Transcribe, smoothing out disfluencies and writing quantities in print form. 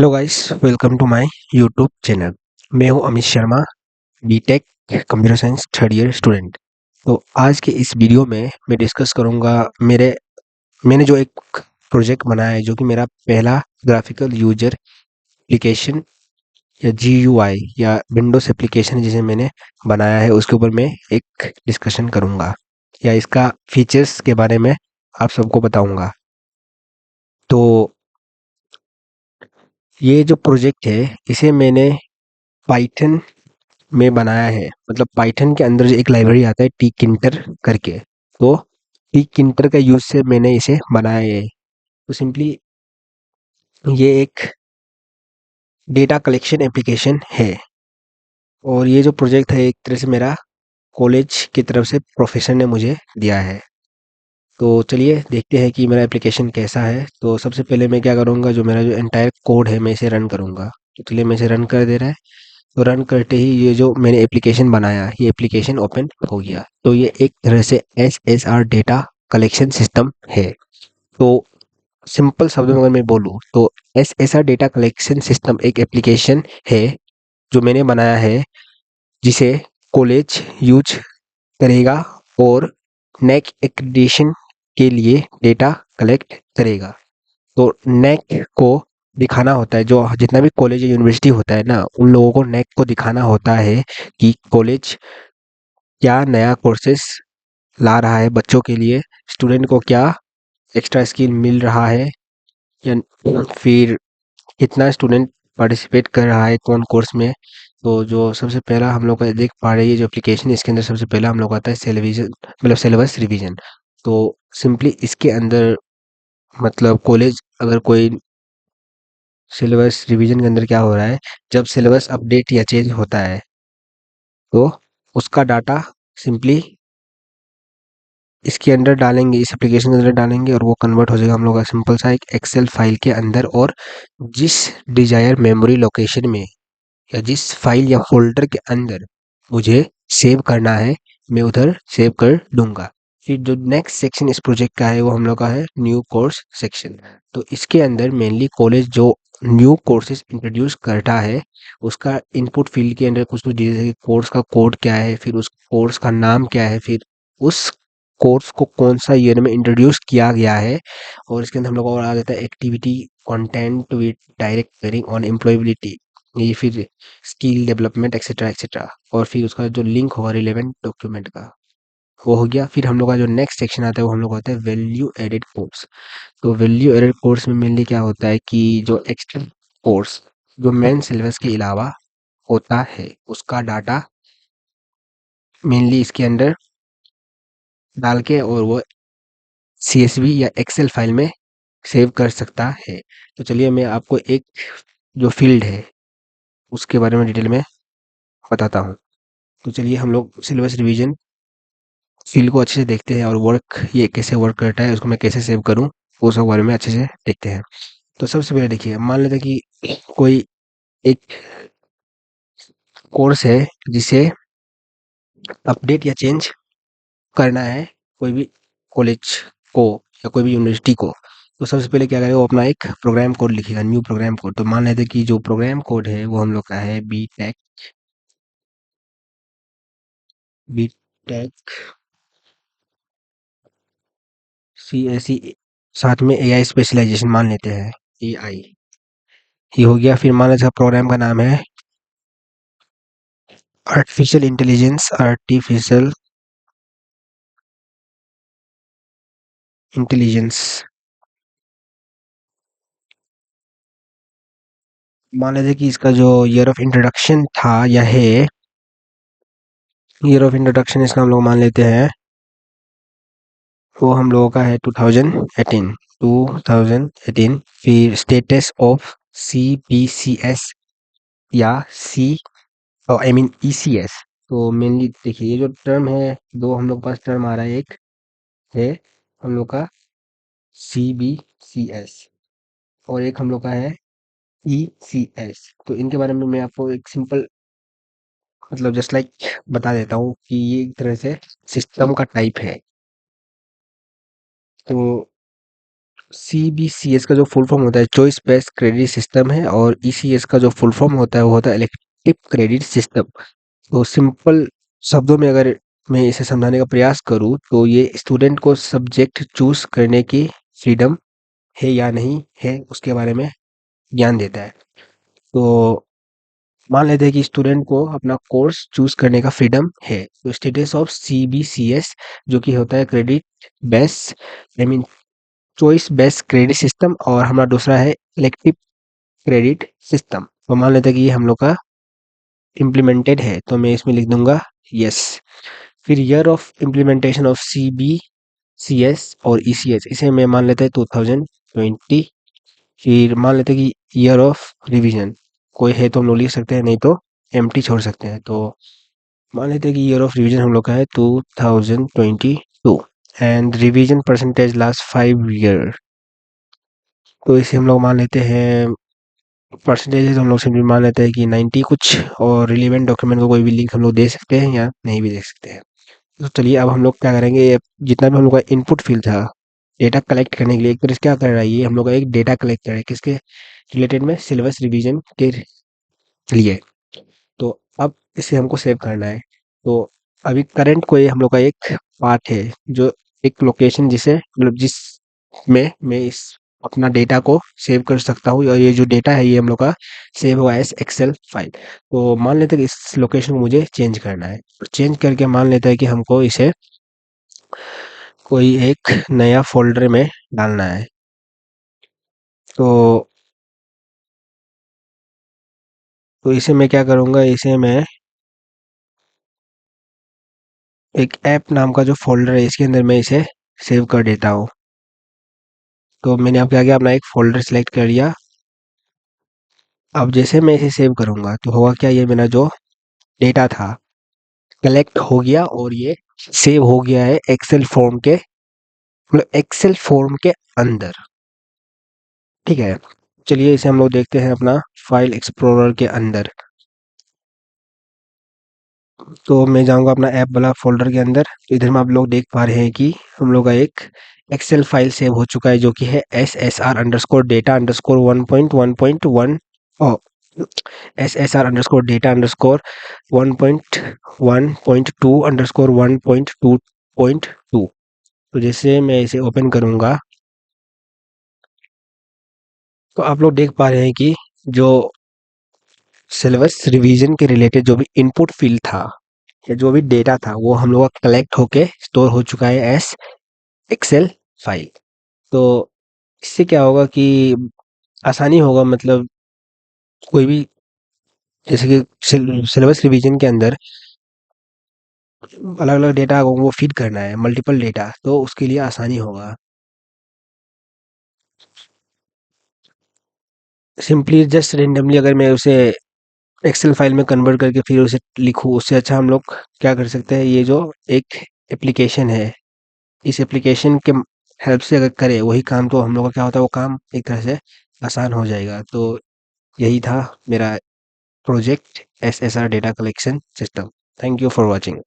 Hello guys, welcome to my YouTube channel. मैं हूं Amit Sharma, BTech computer science third year student. तो आज के इस वीडियो में मैं डिस्कस करूंगा मैंने जो एक प्रोजेक्ट बनाया है, जो कि मेरा पहला ग्राफिकल यूजर एप्लीकेशन या जीयूआई या विंडोज एप्लीकेशन जिसे मैंने बनाया है, उसके ऊपर मैं एक डिस्कशन करूंगा या इसका फीचर्स के बारे में आप सबको बताऊंगा। तो ये जो प्रोजेक्ट है, इसे मैंने पाइथन में बनाया है। मतलब पाइथन के अंदर जो एक लाइब्रेरी आता है टीकिंटर करके, तो टीकिंटर का यूज से मैंने इसे बनाया है। तो सिंपली ये एक डेटा कलेक्शन एप्लीकेशन है, और ये जो प्रोजेक्ट है एक तरह से मेरा कॉलेज की तरफ से प्रोफेसर ने मुझे दिया है। तो चलिए देखते हैं कि मेरा एप्लीकेशन कैसा है। तो सबसे पहले मैं क्या करूँगा, जो मेरा जो एंटायर कोड है मैं इसे रन करूँगा। तो चलिए मैं इसे रन कर दे रहा है। तो रन करते ही ये जो मैंने एप्लीकेशन बनाया, ये एप्लीकेशन ओपन हो गया। तो ये एक तरह से एसएसआर डेटा कलेक्शन सिस्टम है। तो सिंपल शब्दों में अगर मैं बोलूँ तो एसएसआर डेटा कलेक्शन सिस्टम एक एप्लीकेशन है जो मैंने बनाया है, जिसे कॉलेज यूज करेगा और नेक एक्रीडिटेशन के लिए डेटा कलेक्ट करेगा। तो नेक को दिखाना होता है, जो जितना भी कॉलेज या यूनिवर्सिटी होता है ना, उन लोगों को नेक को दिखाना होता है कि कॉलेज क्या नया कोर्सेस ला रहा है बच्चों के लिए, स्टूडेंट को क्या एक्स्ट्रा स्किल मिल रहा है, या फिर कितना स्टूडेंट पार्टिसिपेट कर रहा है कौन कोर्स में। तो जो सबसे पहला हम लोग का देख पा रहे हैं, ये जो एप्लीकेशन है, इसके अंदर सबसे पहला हम लोग आता है सिलेविजन, मतलब सिलेबस रिवीजन। तो सिंपली इसके अंदर, मतलब कॉलेज अगर कोई सिलेबस रिवीजन के अंदर क्या हो रहा है, जब सिलेबस अपडेट या चेंज होता है तो उसका डाटा सिंपली इसके अंदर डालेंगे, इस एप्लीकेशन के अंदर डालेंगे, और वो कन्वर्ट हो जाएगा हम लोग का सिंपल सा एक एक्सेल फाइल के अंदर। और जिस डिजायर मेमोरी लोकेशन में या जिस फाइल या फोल्डर के अंदर मुझे सेव करना है, मैं उधर सेव कर दूंगा। फिर जो नेक्स्ट सेक्शन इस प्रोजेक्ट का है, वो हम लोग का है न्यू कोर्स सेक्शन। तो इसके अंदर मेनली कॉलेज जो न्यू कोर्सेज इंट्रोड्यूस करता है, उसका इनपुट फील्ड के अंदर कुछ कुछ डिटेल्स है कि कोर्स का कोड क्या है, फिर उस कोर्स का नाम क्या है, फिर उस कोर्स को कौन सा ईयर में इंट्रोड्यूस किया गया है। और इसके अंदर हम लोग को और आ जाता है activity content with direct bearing on employability, ये फिर स्किल डेवलपमेंट एक्सेट्रा एक्सेट्रा। और फिर उसका जो लिंक होगा रिलेवेंट डॉक्यूमेंट का, वो हो गया। फिर हम लोग का जो नेक्स्ट सेक्शन आता है, वो हम लोग का होता है वैल्यू एडेड कोर्स। तो वैल्यू एडेड कोर्स में मेनली क्या होता है कि जो एक्स्ट्रा कोर्स जो मेन सिलेबस के अलावा होता है, उसका डाटा मेनली इसके अंदर डाल के, और वो सीएसवी या एक्सेल फाइल में सेव कर सकता है। तो चलिए मैं आपको एक जो फील्ड है उसके बारे में डिटेल में बताता हूँ। तो चलिए हम लोग सिलेबस रिवीजन फील्ड को अच्छे से देखते हैं, और वर्क ये कैसे वर्क करता है, उसको मैं कैसे सेव करूँ, वो सब बारे में अच्छे से देखते हैं। तो सबसे पहले देखिए, मान लेते हैं कि कोई एक कोर्स है जिसे अपडेट या चेंज करना है कोई भी कॉलेज को या कोई भी यूनिवर्सिटी को। तो सबसे पहले क्या करेगा, वो अपना एक प्रोग्राम कोड लिखेगा, न्यू प्रोग्राम कोड। तो मान लेते हैं कि जो प्रोग्राम कोड है वो हम लोग का है B tech C S C, साथ में एआई स्पेशलाइजेशन मान लेते हैं, एआई ये हो गया। फिर मान लेते हैं प्रोग्राम का नाम है आर्टिफिशियल इंटेलिजेंस। मान लेते हैं कि इसका जो ईयर ऑफ इंट्रोडक्शन था या है, ईयर ऑफ इंट्रोडक्शन इसका हम लोग मान लेते हैं, वो हम लोगों का है 2018। 2018। फिर स्टेटस ऑफ CBCS या सी, आई मीन ECS। तो मेनली देखिए, ये जो टर्म है, दो हम लोग के पास टर्म आ रहा है। एक है हम लोग का CBCS, और एक हम लोग का है ECS। तो इनके बारे में मैं आपको एक सिंपल, मतलब जस्ट लाइक बता देता हूँ कि ये एक तरह से सिस्टम का टाइप है। तो सीबीसीएस का जो फुल फॉर्म होता है चॉइस बेस्ड क्रेडिट सिस्टम है, और ईसीएस का जो फुल फॉर्म होता है वो होता है इलेक्टिव क्रेडिट सिस्टम। तो सिंपल शब्दों में अगर मैं इसे समझाने का प्रयास करूँ तो ये स्टूडेंट को सब्जेक्ट चूज करने की फ्रीडम है या नहीं है उसके बारे में ज्ञान देता है। तो मान लेते हैं कि स्टूडेंट को अपना कोर्स चूज करने का फ्रीडम है, तो स्टेटस ऑफ सीबीसीएस जो कि होता है credit based, I mean choice based credit system, और हमारा दूसरा है इलेक्टिव क्रेडिट सिस्टम। तो मान लेते हैं कि ये हम लोग का इम्प्लीमेंटेड है, तो मैं इसमें लिख दूंगा यस। फिर year of implementation of CBCS और ईसीएस, इसे मैं मान लेते हैं 2020। फिर मान लेते हैं कि ईयर ऑफ रिवीजन कोई है तो हम लोग लिख सकते हैं, नहीं तो एम्प्टी छोड़ सकते हैं। तो मान लेते हैं कि ईयर ऑफ रिवीजन हम लोग का है 2022, and revision percentage last 5 year, तो इसे हम लोग मान लेते हैं परसेंटेज हम लोग सिंपली मान लेते हैं कि 90 कुछ, और रिलेवेंट डॉक्यूमेंट को कोई भी लिंक हम लोग दे सकते हैं या नहीं भी दे सकते हैं। तो चलिए अब हम लोग क्या करेंगे, जितना भी हम लोग का इनपुट फील्ड था डेटा कलेक्ट करने के लिए, एक तरह से क्या कर रहा है ये हम लोग का एक डेटा कलेक्ट कर रहा है किसके रिलेटेड में, सिलेबस रिवीजन के लिए। तो अब इसे हमको सेव करना है। तो अभी करंट को ये हम लोग का एक पार्ट है, जो एक लोकेशन जिसे मतलब जिस में मैं इस अपना डेटा को सेव कर सकता हूँ, और ये जो डेटा है ये हम लोग का सेव हुआ है एक्सेल फाइल। तो मान लेते हैं कि इस लोकेशन को मुझे चेंज करना है, तो चेंज करके मान लेते हैं कि हमको इसे कोई एक नया फ़ोल्डर में डालना है। तो इसे मैं क्या करूँगा, इसे मैं एक ऐप नाम का जो फ़ोल्डर है इसके अंदर मैं इसे सेव कर देता हूँ। तो मैंने अब क्या किया, अपना एक फ़ोल्डर सेलेक्ट कर लिया। अब जैसे मैं इसे सेव करूँगा तो होगा क्या, ये मेरा जो डेटा था कलेक्ट हो गया और ये सेव हो गया है एक्सेल फॉर्म के, मतलब एक्सेल फॉर्म के अंदर। ठीक है, चलिए इसे हम लोग देखते हैं अपना फाइल एक्सप्लोरर के अंदर। तो मैं जाऊंगा अपना ऐप वाला फोल्डर के अंदर, तो इधर में आप लोग देख पा रहे हैं कि हम लोग का एक एक्सेल फाइल सेव हो चुका है जो कि है SSR_data_1.1.1 SSR_data_1.1.2_1.2.2। तो जैसे मैं इसे ओपन करूंगा तो आप लोग देख पा रहे हैं कि जो सिलेबस रिवीजन के रिलेटेड जो भी इनपुट फील्ड था या जो भी डेटा था वो हम लोग का कलेक्ट होके स्टोर हो चुका है एस एक्सेल फाइल। तो इससे क्या होगा कि आसानी होगा, मतलब कोई भी जैसे कि सिलेबस रिवीजन के अंदर अलग अलग डेटा को वो फीड करना है, मल्टीपल डेटा, तो उसके लिए आसानी होगा। सिंपली जस्ट रेंडमली अगर मैं उसे एक्सेल फाइल में कन्वर्ट करके फिर उसे लिखूँ, उससे अच्छा हम लोग क्या कर सकते हैं, ये जो एक एप्लीकेशन है इस एप्लीकेशन के हेल्प से अगर करें वही काम, तो हम लोग का क्या होता है वो काम एक तरह से आसान हो जाएगा। तो यही था मेरा project SSR data collection system. Thank you for watching.